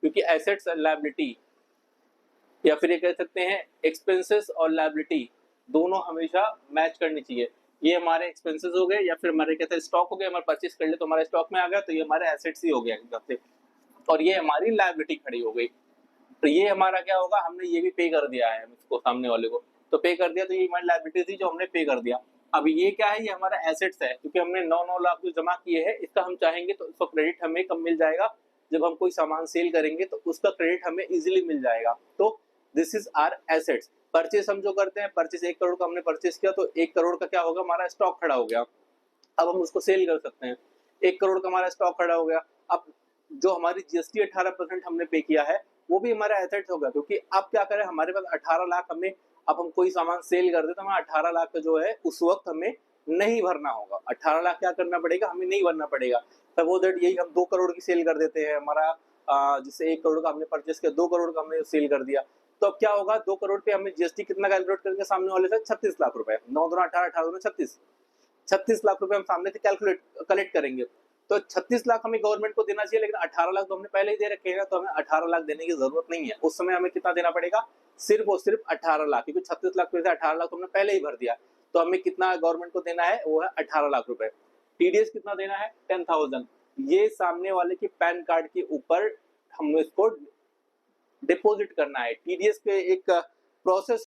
क्योंकि एसेट्स और लायबिलिटी या फिर ये कह सकते हैं एक्सपेंसेस और लायबिलिटी दोनों हमेशा मैच करनी चाहिए। ये हमारे एक्सपेंसेस हो गए या फिर हमारे कहते हैं स्टॉक हो गए, हमारे परचेज कर ले तो हमारे स्टॉक में आ गया, तो ये हमारे एसेट्स ही हो गया एकदम से, और ये हमारी लायबिलिटी खड़ी हो गई। तो ये हमारा क्या होगा, हमने ये भी पे कर दिया है इसको, सामने वाले को तो पे कर दिया, तो ये हमारी लायबिलिटी थी जो हमने पे कर दिया। अब ये क्या है, ये हमारा एसेट्स है, क्योंकि हमने 9 लाख जो जमा किए हैं, इसका हम चाहेंगे तो इसका क्रेडिट हमें कब मिल जाएगा, जब हम कोई सामान सेल करेंगे तो उसका क्रेडिट हमें इजीली मिल जाएगा। तो this is our assets. Purchase हम जो करते हैं, परचेस 1 करोड़ का हमने परचेस किया, तो 1 करोड़ का क्या होगा, हमारा स्टॉक खड़ा हो गया, अब हम उसको सेल कर सकते हैं। 1 करोड़ का हमारा स्टॉक खड़ा हो गया, अब जो हमारी जीएसटी 18% हमने पे किया है वो भी हमारा एसेट होगा, क्योंकि अब क्या करें, हमारे पास 18 लाख हमें, अब हम कोई सामान सेल कर दे तो हमें 18 लाख का जो है उस वक्त हमें नहीं भरना होगा। 18 लाख क्या करना पड़ेगा, हमें नहीं भरना पड़ेगा। वो दैट यही हम 2 करोड़ की सेल कर देते हैं, हमारा जिससे 1 करोड़ का हमने परचेस किया, 2 करोड़ का हमने सेल कर दिया, तो अब क्या होगा, 2 करोड़ पे हमें जीएसटी कितना कैलकुलेट करेंगे सामने वाले से, 36 लाख रुपए, 9 दूना 18, 18 दूना 36 लाख रुपए हम सामने से कलेक्ट करेंगे। तो 36 लाख हमें गवर्नमेंट को देना चाहिए, लेकिन 18 लाख तो हमने पहले ही दे रखे हैं, तो हमें 18 लाख देने की जरूरत नहीं है। उस समय हमें कितना देना पड़ेगा, सिर्फ और सिर्फ 18 लाख, क्योंकि 36 लाख में से 18 लाख तो हमने पहले ही भर दिया, तो हमें कितना गवर्नमेंट को देना है, वो है 18 लाख रुपए। टीडीएस कितना देना है, 10,000। ये सामने वाले के पैन कार्ड के ऊपर हमें इसको डिपोजिट करना है। टीडीएस पे एक प्रोसेस